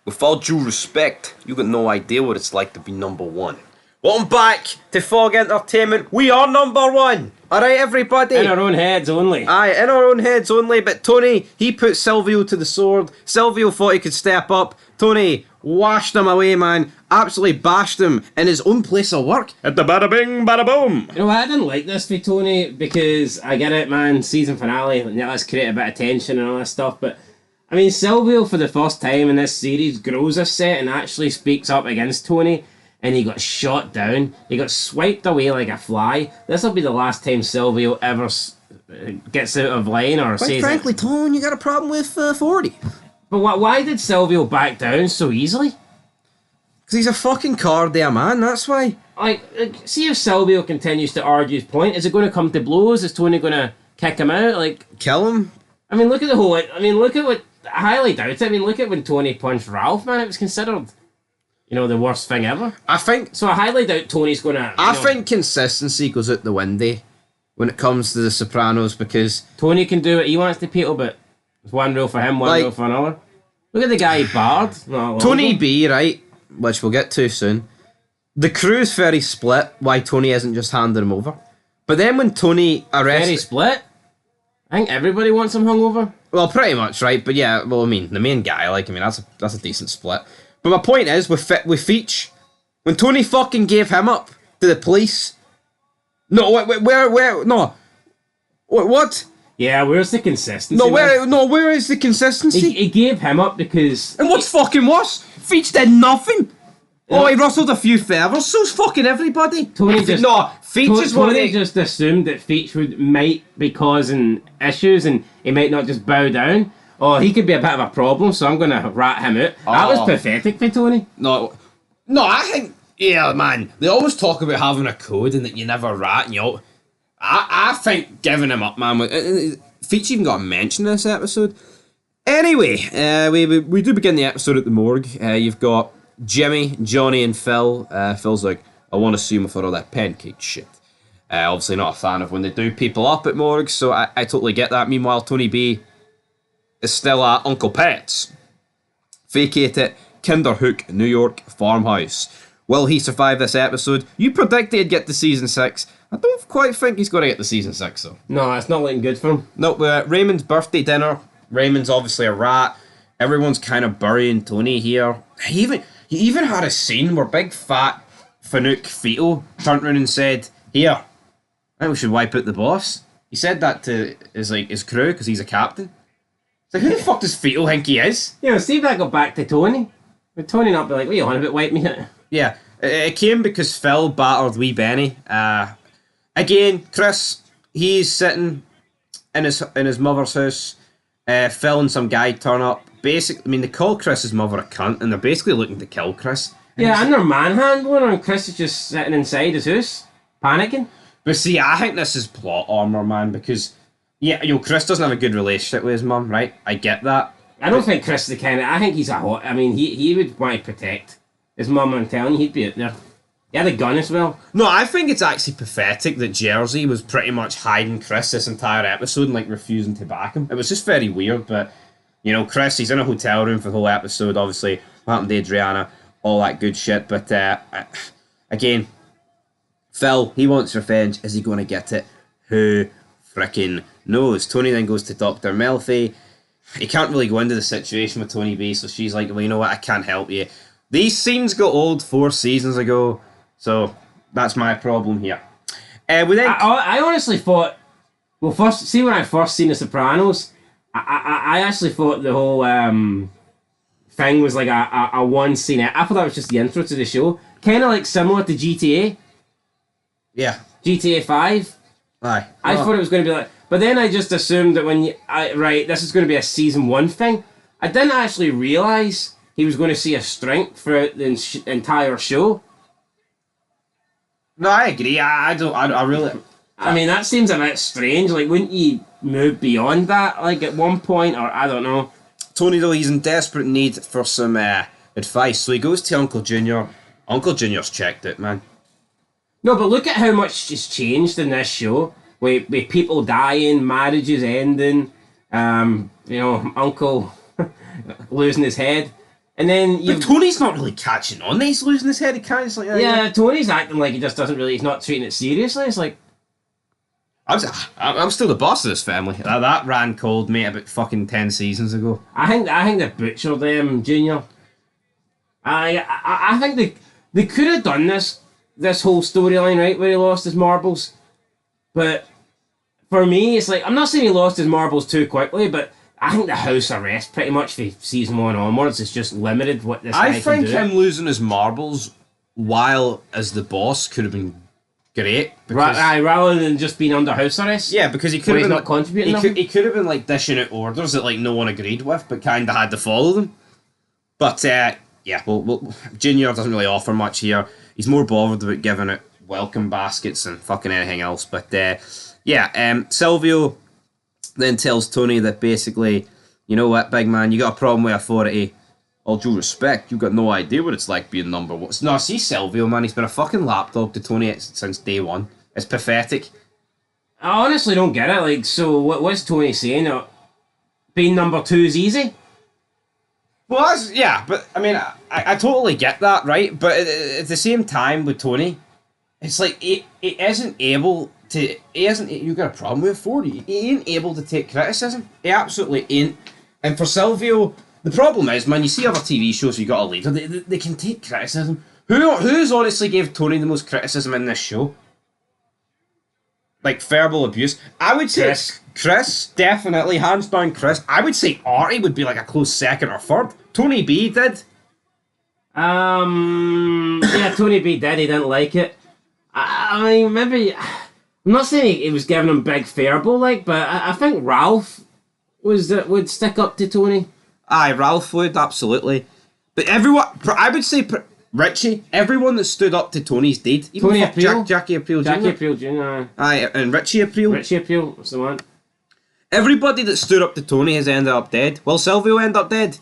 with all due respect, you got no idea what it's like to be number one. Welcome back to Fog Entertainment. We are number one. Alright, everybody. In our own heads only. Aye, in our own heads only. But Tony, he put Silvio to the sword. Silvio thought he could step up. Tony washed him away, man. Absolutely bashed him in his own place of work. At the bada bing, bada boom. You know what? I didn't like this for Tony because I get it, man. Season finale. Let's create a bit of tension and all that stuff. But I mean, Silvio for the first time in this series grows a set and actually speaks up against Tony. And he got shot down. He got swiped away like a fly. This will be the last time Silvio ever gets out of line or Quite says frankly, Tony, you got a problem with 40. But why did Silvio back down so easily? Because he's a fucking card-there, man, that's why. Like, see if Silvio continues to argue his point. Is it going to come to blows? Is Tony going to kick him out? Like, kill him? I mean, look at the whole... I mean, look at what... I highly doubt it. I mean, look at when Tony punched Ralph, man. It was considered... You know, the worst thing ever. I think... So I highly doubt Tony's going to... I think consistency goes out the window when it comes to the Sopranos because... Tony can do what he wants to people, but it's one rule for him, one rule for another. Look at the guy he barred. Tony B, right, which we'll get to soon. The crew's very split why Tony isn't just handing him over. But then when Tony arrests... Very split? I think everybody wants him hungover. Well, pretty much, right? But yeah, well, I mean, the main guy, like, I mean, that's a decent split. But my point is, with Feach, when Tony fucking gave him up to the police... No, where, no. What? Yeah, where's the consistency? Where is the consistency? He gave him up because... And what's fucking worse? Feach did nothing. Yeah. Oh, he rustled a few feathers, so's fucking everybody. Tony just... No, Feach is one of the... Tony just assumed that Feach might be causing issues and he might not just bow down. Oh, he could be a bit of a problem, so I'm going to rat him out. That was pathetic for Tony. No, I think... Yeah, man, they always talk about having a code and that you never rat and you all... I think giving him up, man... Feach even got a mention in this episode. Anyway, we do begin the episode at the morgue. You've got Jimmy, Johnny and Phil. Phil's like, I want to sue him for all that pancake shit. Obviously not a fan of when they do people up at morgues, so I totally get that. Meanwhile, Tony B is still at Uncle Pet's. Vacated Kinderhook, New York farmhouse. Will he survive this episode? You predicted he'd get to season 6. I don't quite think he's going to get to season 6 though. No, it's not looking good for him. No, Raymond's birthday dinner. Raymond's obviously a rat. Everyone's kind of burying Tony here. He even had a scene where big fat Fanuc Fito turned around and said, "Here, I think we should wipe out the boss." He said that to his crew because he's a captain. It's like, who the fuck does Fito think he is? Yeah, see if that got back to Tony. Would Tony not be like, what are you on about, wipe me out? Yeah, it came because Phil battered wee Benny. Again, Chris, he's sitting in his mother's house. Phil and some guy turn up. Basically, I mean, they call Chris's mother a cunt, and they're basically looking to kill Chris. And they're manhandling her, and Chris is just sitting inside his house, panicking. But see, I think this is plot armor, man, because Chris doesn't have a good relationship with his mum, right? I get that. I don't think Chris is the kind of... I think he's a hot... I mean, he would want to protect his mum, I'm telling you, he'd be out there. He had a gun as well. No, I think it's actually pathetic that Jersey was pretty much hiding Chris this entire episode and, refusing to back him. It was just very weird, but, Chris, he's in a hotel room for the whole episode, obviously. What happened to Adriana, all that good shit, but, again, Phil, he wants revenge. Is he going to get it? Who frickin' knows? Tony then goes to Dr. Melfi. He can't really go into the situation with Tony B, so she's like, well, you know what, I can't help you. These scenes got old 4 seasons ago, so that's my problem here. I honestly thought, well, when I first seen The Sopranos, I actually thought the whole thing was like a one scene. I thought that was just the intro to the show, kind of like similar to GTA. Yeah. GTA 5. Aye. I thought it was going to be like, but then I just assumed that this is going to be a season 1 thing. I didn't actually realise he was going to see a strength throughout the entire show. No, I agree. I really... I mean, that seems a bit strange. Like, wouldn't you move beyond that, like, at one point? Or, I don't know. Tony, though, he's in desperate need for some advice. So he goes to Uncle Junior. Uncle Junior's checked it, man. No, but look at how much has changed in this show. With people dying, marriages ending, Uncle losing his head. And then But you Tony's not really catching on. He's losing his head. He can't. It's like, yeah, Tony's acting like he just doesn't really. He's not treating it seriously. It's like I'm still the boss of this family. That ran cold, mate, about fucking 10 seasons ago. I think they butchered them, Junior. I think they could have done this whole storyline right where he lost his marbles, but for me, it's like I'm not saying he lost his marbles too quickly, but I think the house arrest pretty much for season 1 onwards is just limited what this guy I can think do. him losing his marbles while as the boss could have been great. Because, Rather than just being under house arrest. yeah, because he could Where have he's been not contributing. he could have been like dishing out orders that like no one agreed with, but kind of had to follow them. But yeah, well, Junior doesn't really offer much here. He's more bothered about giving out welcome baskets and fucking anything else. But Silvio then tells Tony that basically, you know what, big man, you got a problem with authority. All due respect, you've got no idea what it's like being number one. No, see Silvio, man, he's been a fucking lapdog to Tony since day one. It's pathetic. I honestly don't get it. Like, so what's Tony saying? Being number 2 is easy? Well, yeah, but I mean, I totally get that, right? But at the same time with Tony, it's like he isn't able to. You got a problem with 40. He ain't able to take criticism. He absolutely ain't. And for Silvio, the problem is, man, you see other TV shows you got a leader, they can take criticism. Who's honestly gave Tony the most criticism in this show? Like verbal abuse. I would say Chris, definitely, hands down Chris. I would say Artie would be like a close second or third. Tony B did. Yeah, Tony B did. He didn't like it. I mean, maybe. I'm not saying he was giving him big verbal, like, but I think Ralph would stick up to Tony. Aye, Ralph would, absolutely. But everyone, I would say Richie, everyone that stood up to Tony's dead. Even Tony Aprile? Jackie Aprile Jr. Jackie Aprile Jr. Aye, and Richie Aprile. Richie Aprile, what's the one? Everybody that stood up to Tony has ended up dead. Will Silvio end up dead?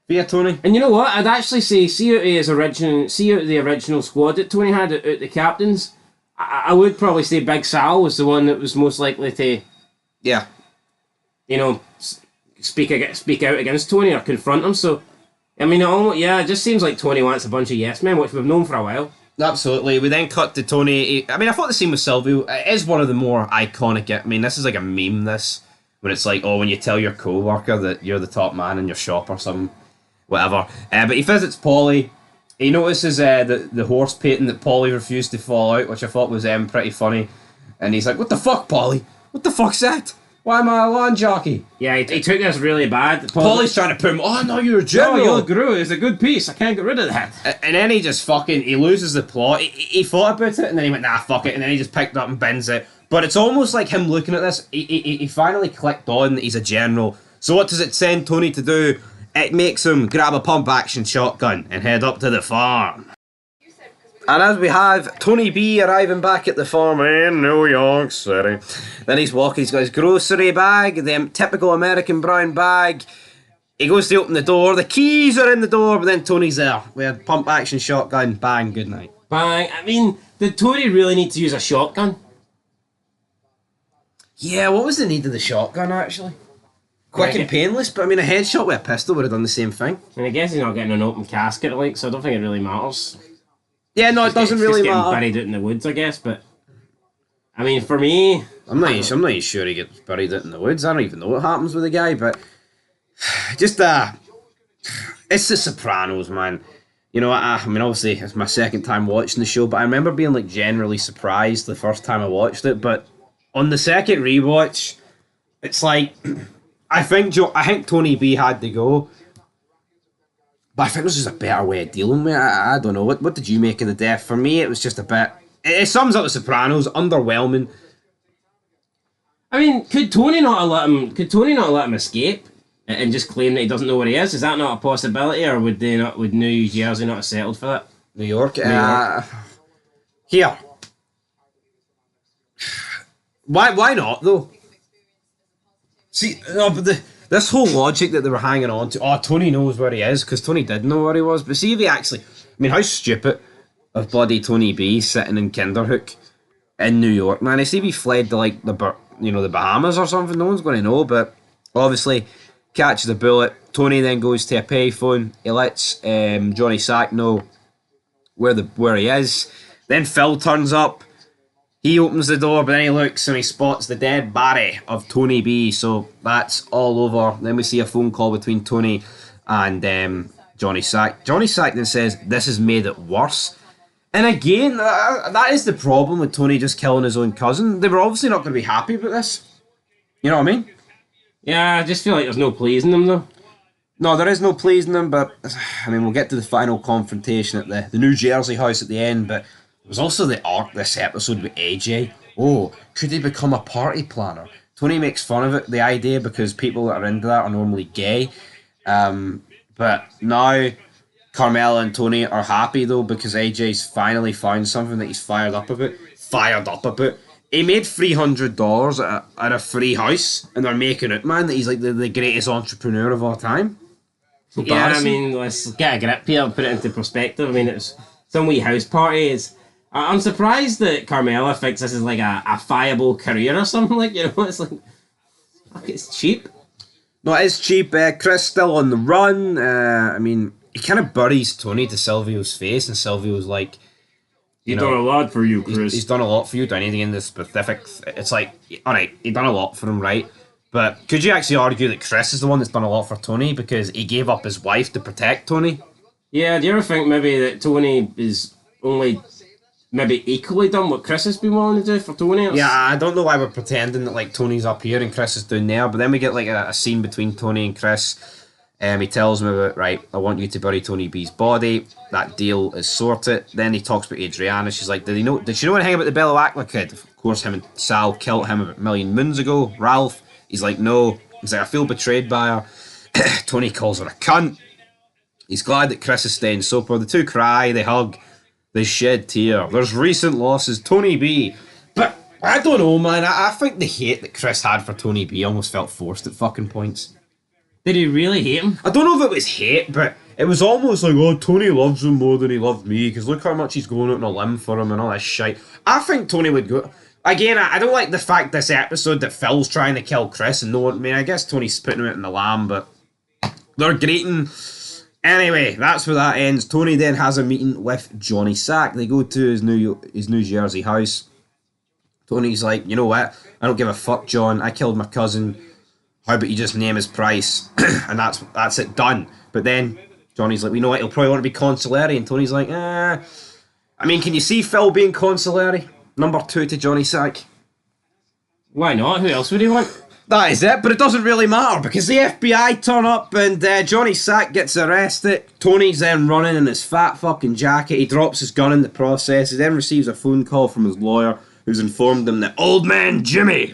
Via Tony. And you know what? I'd actually say, see out the original squad that Tony had, out the captains, I would probably say Big Sal was the one that was most likely to, Yeah. you know, speak out against Tony or confront him. So, I mean, it just seems like Tony wants a bunch of yes men, which we've known for a while. Absolutely. We then cut to Tony. I mean, I thought the scene with Silvio is one of the more iconic. I mean, this is like a meme, this. When it's like, oh, when you tell your co-worker that you're the top man in your shop or something. Whatever. But he visits Polly. He notices the horse painting that Polly refused to fall out, which I thought was pretty funny. And he's like, what the fuck, Polly? What the fuck's that? Why am I a lawn jockey? Yeah, he took this really bad. Polly's trying to put him, oh no, you're a general. Oh, you're Gru, it's a good piece, I can't get rid of that. And then he just he loses the plot. He thought about it and then he went, nah, fuck it. And then he just picked it up and bends it. But it's almost like him looking at this, he finally clicked on that he's a general. So what does it send Tony to do? It makes him grab a pump-action shotgun and head up to the farm. And as we have Tony B arriving back at the farm in New York City. Then he's walking, he's got his grocery bag, the typical American brown bag. He goes to open the door, the keys are in the door, but then Tony's there. We had pump-action shotgun, bang, good night. Bang. I mean, did Tony really need to use a shotgun? Yeah, what was the need of the shotgun, actually? Quick and painless, but I mean, a headshot with a pistol would have done the same thing. And I guess he's not getting an open casket, like, so I don't think it really matters. Yeah, no, it doesn't really matter. Getting buried out in the woods, I guess, but... I mean, for me... I'm not even sure he gets buried out in the woods. I don't even know what happens with the guy, but... Just, it's the Sopranos, man. You know, I mean, obviously, it's my second time watching the show, but I remember being, like, generally surprised the first time I watched it, but on the second rewatch, it's like... I think Tony B had to go, but I think this is a better way of dealing with it. I don't know. What did you make of the death? For me, it was just a bit... It sums up The Sopranos, underwhelming. I mean, could Tony not have let him escape and just claim that he doesn't know where he is? Is that not a possibility, or would New Jersey not have settled for that? New York? Here. Why not, though? See, no, but this whole logic that they were hanging on to, oh, Tony knows where he is, because Tony did know where he was, but see if he actually, I mean, how stupid of bloody Tony B sitting in Kinderhook in New York, man. I see if he fled to, like, the Bahamas or something, no one's going to know, but obviously catches a bullet. Tony then goes to a payphone. He lets Johnny Sack know where he is. Then Phil turns up. He opens the door, but then he looks and he spots the dead body of Tony B. So that's all over. Then we see a phone call between Tony and Johnny Sack. Johnny Sack then says, "This has made it worse." And again, that is the problem with Tony just killing his own cousin. They were obviously not going to be happy about this. You know what I mean? Yeah, I just feel like there's no pleasing them though. No, there is no pleasing them, but I mean, we'll get to the final confrontation at the New Jersey house at the end, but there was also the arc this episode with AJ. Oh, could he become a party planner? Tony makes fun of it, the idea, because people that are into that are normally gay. But now Carmella and Tony are happy though, because AJ's finally found something that he's fired up about. He made $300 at a free house, and they're making it, man, that he's like the greatest entrepreneur of all time. Yeah, I mean, let's get a grip here and put it into perspective. I mean, it's some wee house party. I'm surprised that Carmella thinks this is like a viable career or something, like, you know, it's like, fuck, it's cheap. No, it is cheap. Chris still on the run. I mean, he kind of buries Tony to Silvio's face, and Silvio's like, He's done a lot for you, Chris. He's done a lot for you. Do anything in the specifics? It's like, alright, he done a lot for him, right? But could you actually argue that Chris is the one that's done a lot for Tony because he gave up his wife to protect Tony? Yeah, do you ever think maybe that Tony is only maybe equally done what Chris has been willing to do for Tony? Yeah, I don't know why we're pretending that like Tony's up here and Chris is down there, but then we get like a scene between Tony and Chris. He tells him about, right, I want you to bury Tony B's body. That deal is sorted. Then he talks about Adriana. She's like, did she know anything about the Bella Aquila kid? Of course, him and Sal killed him about a million moons ago. Ralph, he's like, no. He's like, I feel betrayed by her. Tony calls her a cunt. He's glad that Chris is staying sober. The two cry, they hug, they shed tear. There's recent losses. Tony B. But I don't know, man. I think the hate that Chris had for Tony B almost felt forced at fucking points. Did he really hate him? I don't know if it was hate, but it was almost like, oh, Tony loves him more than he loved me, because look how much he's going out on a limb for him and all this shit. I think Tony would go... Again, I don't like the fact this episode that Phil's trying to kill Chris and no one... I mean, I guess Tony's putting him out in the lamb, but they're greeting. Anyway, that's where that ends. Tony then has a meeting with Johnny Sack. They go to his New Jersey house. Tony's like, you know what? I don't give a fuck, John. I killed my cousin. How about you just name his price? And that's it, done. But then Johnny's like, you know what, he'll probably want to be consigliere. And Tony's like, I mean, can you see Phil being consigliere? Number 2 to Johnny Sack. Why not? Who else would he want? That is it, but it doesn't really matter because the FBI turn up and Johnny Sack gets arrested. Tony's then running in his fat fucking jacket. He drops his gun in the process. He then receives a phone call from his lawyer who's informed him that old man Jimmy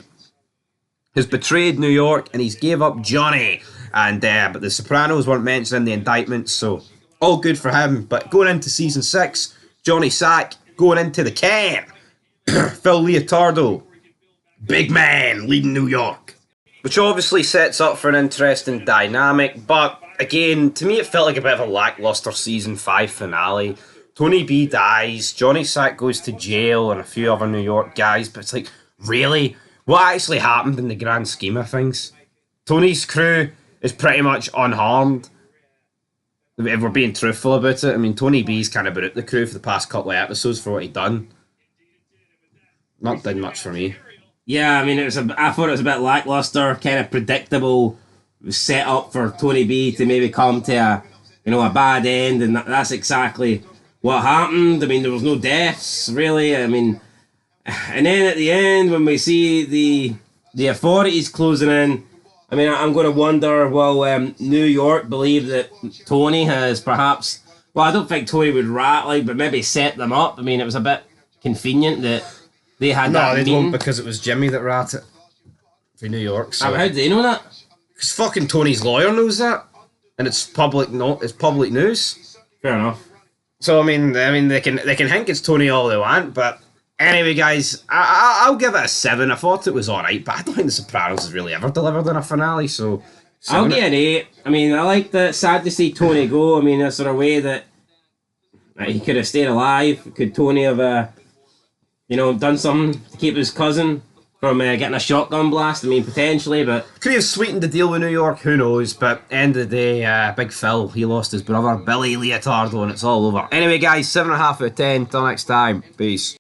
has betrayed New York and he's gave up Johnny. And but the Sopranos weren't mentioned in the indictment, so all good for him. But going into season 6, Johnny Sack going into the can. Phil Leotardo, big man leading New York. Which obviously sets up for an interesting dynamic, but again, to me it felt like a bit of a lackluster season 5 finale. Tony B dies, Johnny Sack goes to jail, and a few other New York guys, but it's like, really? What actually happened in the grand scheme of things? Tony's crew is pretty much unharmed. If we're being truthful about it, I mean, Tony B's kind of been out the crew for the past couple of episodes for what he done. Not done much for me. Yeah, I mean, I thought it was a bit lackluster, kind of predictable. It was set up for Tony B to maybe come to a bad end, and that's exactly what happened. I mean, there was no deaths, really. I mean, and then at the end, when we see the authorities closing in, I mean, I'm going to wonder, will New York believe that Tony has perhaps... Well, I don't think Tony would rat, but maybe set them up. I mean, it was a bit convenient that they had that meeting. No, they don't, because it was Jimmy that ratted for New York. So. How do they know that? Because fucking Tony's lawyer knows that, and it's public news. Fair enough. So I mean, they can think it's Tony all they want, but anyway, guys, I'll give it a 7. I thought it was alright, but I don't think The Sopranos has really ever delivered on a finale. So I'll give it an 8. I mean, I like that. Sad to see Tony go. I mean, is there a way that he could have stayed alive? Could Tony have done something to keep his cousin from getting a shotgun blast. I mean, potentially, but Could he have sweetened the deal with New York? Who knows? But end of the day, Big Phil, he lost his brother, Billy Leotardo, and it's all over. Anyway, guys, 7.5 out of 10. Till next time. Peace.